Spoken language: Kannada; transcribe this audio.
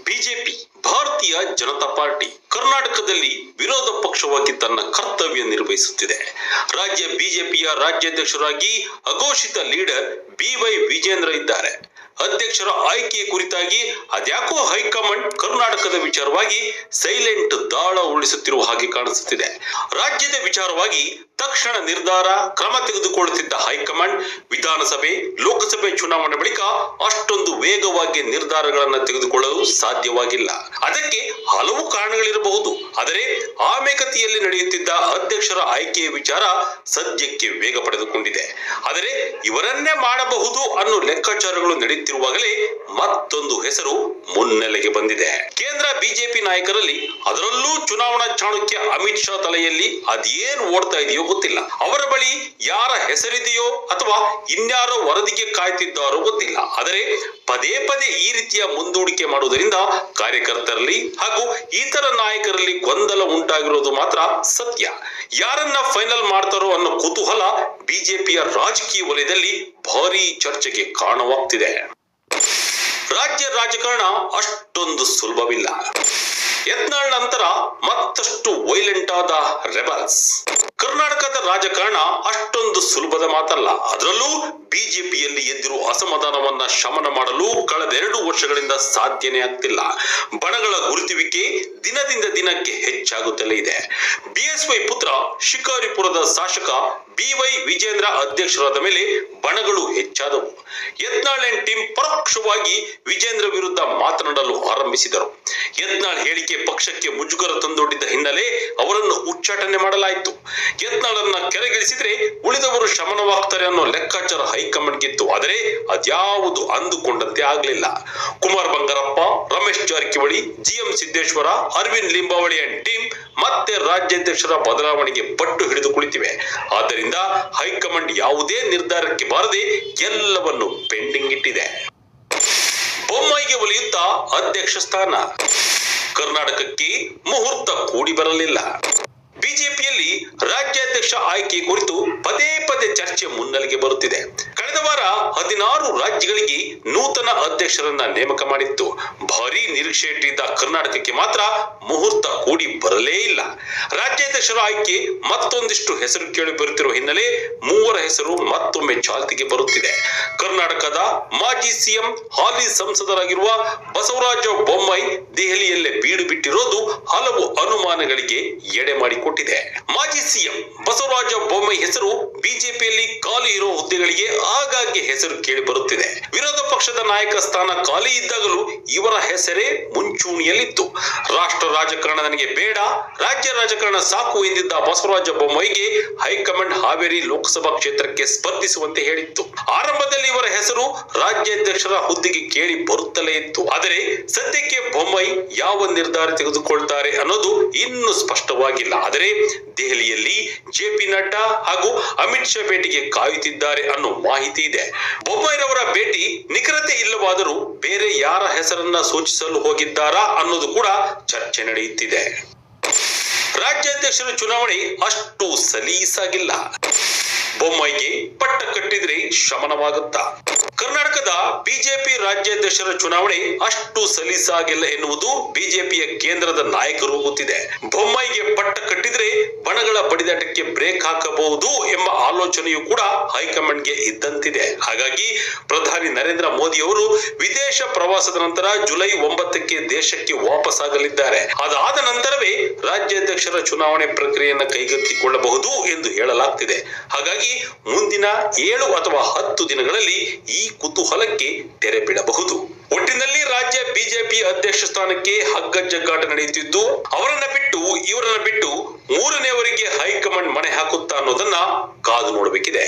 ಬಿಜೆಪಿ ಭಾರತೀಯ ಜನತಾ ಪಾರ್ಟಿ ಕರ್ನಾಟಕದಲ್ಲಿ ವಿರೋಧ ಪಕ್ಷವಾಗಿ ತನ್ನ ಕರ್ತವ್ಯ ನಿರ್ವಹಿಸುತ್ತಿದೆ. ರಾಜ್ಯ ಬಿಜೆಪಿಯ ರಾಜ್ಯಾಧ್ಯಕ್ಷರಾಗಿ ಅಘೋಷಿತ ಲೀಡರ್ BY ವಿಜೇಂದ್ರ ಇದ್ದಾರೆ. ಅಧ್ಯಕ್ಷರ ಆಯ್ಕೆಯ ಕುರಿತಾಗಿ ಅದ್ಯಾಕೋ ಹೈಕಮಾಂಡ್ ಕರ್ನಾಟಕದ ವಿಚಾರವಾಗಿ ಸೈಲೆಂಟ್ ದಾಳ ಉಳಿಸುತ್ತಿರುವ ಹಾಗೆ ಕಾಣಿಸುತ್ತಿದೆ. ರಾಜ್ಯದ ವಿಚಾರವಾಗಿ ತಕ್ಷಣ ನಿರ್ಧಾರ ಕ್ರಮ ತೆಗೆದುಕೊಳ್ಳುತ್ತಿದ್ದ ಹೈಕಮಾಂಡ್ ವಿಧಾನಸಭೆ ಲೋಕಸಭೆ ಚುನಾವಣೆ ಬಳಿಕ ಅಷ್ಟೊಂದು ವೇಗವಾಗಿ ನಿರ್ಧಾರಗಳನ್ನು ತೆಗೆದುಕೊಳ್ಳಲು ಸಾಧ್ಯವಾಗಿಲ್ಲ. ಅದಕ್ಕೆ ಹಲವು ಕಾರಣಗಳಿರಬಹುದು. ಆದರೆ ಆಮೆಗತಿಯಲ್ಲಿ ನಡೆಯುತ್ತಿದ್ದ ಅಧ್ಯಕ್ಷರ ಆಯ್ಕೆಯ ವಿಚಾರ ಸದ್ಯಕ್ಕೆ ವೇಗ ಪಡೆದುಕೊಂಡಿದೆ. ಆದರೆ ಇವರನ್ನೇ ಮಾಡಬಹುದು ಅನ್ನೋ ಲೆಕ್ಕಾಚಾರಗಳು ನಡೆಯುತ್ತಿರುವಾಗಲೇ ಮತ್ತೊಂದು ಹೆಸರು ಮುನ್ನೆಲೆಗೆ ಬಂದಿದೆ. ಕೇಂದ್ರ ಬಿಜೆಪಿ ನಾಯಕರಲ್ಲಿ ಅದರಲ್ಲೂ ಚುನಾವಣಾ ಚಾಣಕ್ಯ ಅಮಿತ್ ಶಾ ತಲೆಯಲ್ಲಿ ಅದೇನು ಓಡ್ತಾ ಇದೆಯೋ ಗೊತ್ತಿಲ್ಲ. ಅವರ ಬಳಿ ಯಾರ ಹೆಸರಿದೆಯೋ ಅಥವಾ ಇನ್ಯಾರೋ ವರದಿಗೆ ಕಾಯ್ತಿದ್ದಾರೋ ಗೊತ್ತಿಲ್ಲ. ಆದರೆ ಪದೇ ಪದೇ ಈ ರೀತಿಯ ಮುಂದೂಡಿಕೆ ಮಾಡುವುದರಿಂದ ಕಾರ್ಯಕರ್ತರಲ್ಲಿ ಹಾಗೂ ಇತರ ನಾಯಕರಲ್ಲಿ ಗೊಂದಲ ಉಂಟಾಗಿರೋದು ಮಾತ್ರ ಸತ್ಯ. ಯಾರನ್ನ ಫೈನಲ್ ಮಾಡ್ತಾರೋ ಅನ್ನೋ ಕುತೂಹಲ ಬಿಜೆಪಿಯ ರಾಜಕೀಯ ವಲಯದಲ್ಲಿ ಭಾರೀ ಚರ್ಚೆಗೆ ಕಾರಣವಾಗ್ತಿದೆ. ರಾಜ್ಯ ರಾಜಕಾರಣ ಅಷ್ಟೊಂದು ಸುಲಭವಿಲ್ಲ. ಯತ್ನಾಳ್ ನಂತರ ಮತ್ತಷ್ಟು ವೈಲೆಂಟ್ ಆದ ರೆಬಲ್ಸ್. ಕರ್ನಾಟಕದ ರಾಜಕಾರಣ ಅಷ್ಟೊಂದು ಸುಲಭದ ಮಾತಲ್ಲ. ಅದರಲ್ಲೂ ಬಿಜೆಪಿಯಲ್ಲಿ ಎದ್ದಿರುವ ಅಸಮಾಧಾನವನ್ನ ಶಮನ ಮಾಡಲು ಕಳೆದ 2 ವರ್ಷಗಳಿಂದ ಸಾಧ್ಯನೇ ಆಗ್ತಿಲ್ಲ. ಬಣಗಳ ಗುರುತಿವಿಕೆ ದಿನದಿಂದ ದಿನಕ್ಕೆ ಹೆಚ್ಚಾಗುತ್ತಲೇ ಇದೆ. BSY ಪುತ್ರ ಶಿಕಾರಿಪುರದ ಶಾಸಕ BY ವಿಜೇಂದ್ರ ಅಧ್ಯಕ್ಷರಾದ ಮೇಲೆ ಬಣಗಳು ಹೆಚ್ಚಾದವು. ಯತ್ನಾಳ್ ಟೀಮ್ ಪರೋಕ್ಷವಾಗಿ ವಿಜೇಂದ್ರ ವಿರುದ್ಧ ಮಾತನಾಡಲು ಆರಂಭಿಸಿದರು. ಯತ್ನಾಳ್ ಹೇಳಿಕೆ ಪಕ್ಷಕ್ಕೆ ಮುಜುಗರ ತಂದೊಡ್ಡಿದ್ದ ಹಿನ್ನೆಲೆ ಅವರನ್ನು ಉಚ್ಚಾಟನೆ ಮಾಡಲಾಯಿತು. ಯತ್ನಾಳನ್ನ ಕೆಳಗಿಳಿಸಿದ್ರೆ ಉಳಿದವರು ಶಮನವಾಗ್ತಾರೆ ಅನ್ನೋ ಲೆಕ್ಕಾಚಾರ ಹೈಕಮಾಂಡ್ಗಿತ್ತು. ಆದರೆ ಅದ್ಯಾವುದು ಅಂದುಕೊಂಡಂತೆ ಆಗಲಿಲ್ಲ. ಕುಮಾರ್ ಬಂಗಾರಪ್ಪ, ರಮೇಶ್ ಜಾರಕಿಹೊಳಿ, GM ಸಿದ್ದೇಶ್ವರ, ಅರವಿಂದ್ ಲಿಂಬಾವಳಿ ಟೀಮ್ ಮತ್ತೆ ರಾಜ್ಯಾಧ್ಯಕ್ಷರ ಬದಲಾವಣೆಗೆ ಪಟ್ಟು ಹಿಡಿದು ಕುಳಿತಿವೆ. ಆದ್ದರಿಂದ ಹೈಕಮಾಂಡ್ ಯಾವುದೇ ನಿರ್ಧಾರಕ್ಕೆ ಬಾರದೆ ಎಲ್ಲವನ್ನು ಪೆಂಡಿಂಗ್ ಇಟ್ಟಿದೆ. ಬೊಮ್ಮಾಯಿಗೆ ಒಲಿಯುತ್ತಾ ಅಧ್ಯಕ್ಷ ಸ್ಥಾನ. ಕರ್ನಾಟಕಕ್ಕೆ ಮುಹೂರ್ತ ಕೂಡಿ ಬರಲಿಲ್ಲ. ಬಿಜೆಪಿಯಲ್ಲಿ ರಾಜ್ಯಾಧ್ಯಕ್ಷ ಆಯ್ಕೆ ಕುರಿತು ಪದೇ ಪದೇ ಚರ್ಚೆ ಮುನ್ನೆಲೆಗೆ ಬರುತ್ತಿದೆ. ಕಳೆದ ವಾರ 16 ರಾಜ್ಯಗಳಿಗೆ ನೂತನ ಅಧ್ಯಕ್ಷರನ್ನ ನೇಮಕ ಮಾಡಿತ್ತು. ಭಾರೀ ನಿರೀಕ್ಷೆ ಇಟ್ಟಿದ್ದ ಕರ್ನಾಟಕಕ್ಕೆ ಮಾತ್ರ ಮುಹೂರ್ತ ಕೂಡಿ ಬರಲೇ ಇಲ್ಲ. ರಾಜ್ಯಾಧ್ಯಕ್ಷರ ಆಯ್ಕೆ ಮತ್ತೊಂದಿಷ್ಟು ಹೆಸರು ಕೇಳಿ ಬರುತ್ತಿರುವ ಹಿನ್ನೆಲೆ 3 ಹೆಸರು ಮತ್ತೊಮ್ಮೆ ಚಾಲ್ತಿಗೆ ಬರುತ್ತಿದೆ. ಕರ್ನಾಟಕದ ಮಾಜಿ CM ಹಾಲಿ ಸಂಸದರಾಗಿರುವ ಬಸವರಾಜ ಬೊಮ್ಮಾಯಿ ದೆಹಲಿಯಲ್ಲೇ ಬೀಡು ಬಿಟ್ಟಿರೋದು ಹಲವು ಅನುಮಾನಗಳಿಗೆ ಎಡೆ ಮಾಡಿಕೊಟ್ಟಿದೆ. ಮಾಜಿ CM ಬಸವರಾಜ ಬೊಮ್ಮಾಯಿ ಹೆಸರು ಬಿಜೆಪಿಯಲ್ಲಿ ಖಾಲಿ ಇರೋ ಹುದ್ದೆಗಳಿಗೆ ಆಗಾಗ್ಗೆ ಹೆಸರು ಕೇಳಿ ಬರುತ್ತಿದೆ. ವಿರೋಧ ಪಕ್ಷದ ನಾಯಕ ಸ್ಥಾನ ಖಾಲಿ ಇದ್ದಾಗಲೂ ಇವರ ಹೆಸರೇ ಮುಂಚೂಣಿಯಲ್ಲಿತ್ತು. ರಾಷ್ಟ್ರ ರಾಜಕಾರಣ ನನಗೆ ಬೇಡ, ರಾಜ್ಯ ರಾಜಕಾರಣ ಸಾಕು ಎಂದಿದ್ದ ಬಸವರಾಜ ಬೊಮ್ಮಾಯಿಗೆ ಹೈಕಮಾಂಡ್ ಹಾವೇರಿ ಲೋಕಸಭಾ ಕ್ಷೇತ್ರಕ್ಕೆ ಸ್ಪರ್ಧಿಸುವಂತೆ ಹೇಳಿತ್ತು. ಆರಂಭದಲ್ಲಿ ಇವರ ಹೆಸರು ರಾಜ್ಯಾಧ್ಯಕ್ಷರ ಹುದ್ದೆಗೆ ಕೇಳಿ ಬರುತ್ತಲೇ ಇತ್ತು. ಆದರೆ ಸದ್ಯಕ್ಕೆ ಬೊಮ್ಮಾಯಿ ಯಾವ ನಿರ್ಧಾರ ತೆಗೆದುಕೊಳ್ತಾರೆ ಅನ್ನೋದು ಇನ್ನೂ ಸ್ಪಷ್ಟವಾಗಿಲ್ಲ. ಆದರೆ ದೆಹಲಿಯಲ್ಲಿ JP ನಡ್ಡಾ ಹಾಗೂ ಅಮಿತ್ ಶಾ ಭೇಟಿಗೆ ಕಾಯುತ್ತಿದ್ದಾರೆ ಅನ್ನೋ ಮಾಹಿತಿ ಇದೆ. ಬೊಮ್ಮಾಯಿರವರ ಭೇಟಿ ನಿಖರತೆ ಇಲ್ಲವಾದರೂ ಬೇರೆ ಯಾರ ಹೆಸರನ್ನ ಸೂಚಿಸಲು ಹೋಗಿದ್ದಾರಾ ಅನ್ನೋದು ಕೂಡ ಚರ್ಚೆ ನಡೆಯುತ್ತಿದೆ. ರಾಜ್ಯಾಧ್ಯಕ್ಷರ ಚುನಾವಣೆ ಅಷ್ಟು ಸಲೀಸಾಗಿಲ್ಲ. ಬೊಮ್ಮಾಯಿಗೆ ಪಟ್ಟ ಕಟ್ಟಿದ್ರೆ ಶಮನವಾಗುತ್ತಾ? ಕರ್ನಾಟಕದ ಬಿಜೆಪಿ ರಾಜ್ಯಾಧ್ಯಕ್ಷರ ಚುನಾವಣೆ ಅಷ್ಟು ಸಲೀಸಾಗಿಲ್ಲ ಎನ್ನುವುದು ಬಿಜೆಪಿಯ ಕೇಂದ್ರದ ನಾಯಕರು ಗೊತ್ತಿದೆ. ಬೊಮ್ಮಾಯಿಗೆ ಪಟ್ಟ ಕಟ್ಟಿದ್ರೆ ಬಣಗಳ ಬಡಿದಾಟಕ್ಕೆ ಬ್ರೇಕ್ ಹಾಕಬಹುದು ಎಂಬ ಆಲೋಚನೆಯೂ ಕೂಡ ಹೈಕಮಾಂಡ್ಗೆ ಇದ್ದಂತಿದೆ. ಹಾಗಾಗಿ ಪ್ರಧಾನಿ ನರೇಂದ್ರ ಮೋದಿ ಅವರು ವಿದೇಶ ಪ್ರವಾಸದ ನಂತರ ಜುಲೈ 9ಕ್ಕೆ ದೇಶಕ್ಕೆ ವಾಪಸ್ಸಾಗಲಿದ್ದಾರೆ. ಅದಾದ ನಂತರವೇ ರಾಜ್ಯಾಧ್ಯಕ್ಷರ ಚುನಾವಣೆ ಪ್ರಕ್ರಿಯೆಯನ್ನು ಕೈಗೆತ್ತಿಕೊಳ್ಳಬಹುದು ಎಂದು ಹೇಳಲಾಗ್ತಿದೆ. ಹಾಗಾಗಿ ಮುಂದಿನ 7 ಅಥವಾ 10 ದಿನಗಳಲ್ಲಿ ಈ ಕುತೂಹಲಕ್ಕೆ ತೆರೆ ಬೀಳಬಹುದು. ಒಟ್ಟಿನಲ್ಲಿ ರಾಜ್ಯ ಬಿಜೆಪಿ ಅಧ್ಯಕ್ಷ ಸ್ಥಾನಕ್ಕೆ ಹಗ್ಗ ಜಗ್ಗಾಟ ನಡೆಯುತ್ತಿದ್ದು, ಅವರನ್ನ ಬಿಟ್ಟು ಇವರನ್ನ ಬಿಟ್ಟು 3ನೇವರಿಗೆ ಹೈಕಮಾಂಡ್ ಮಣೆ ಹಾಕುತ್ತಾ ಅನ್ನೋದನ್ನ ಕಾದು ನೋಡಬೇಕಿದೆ.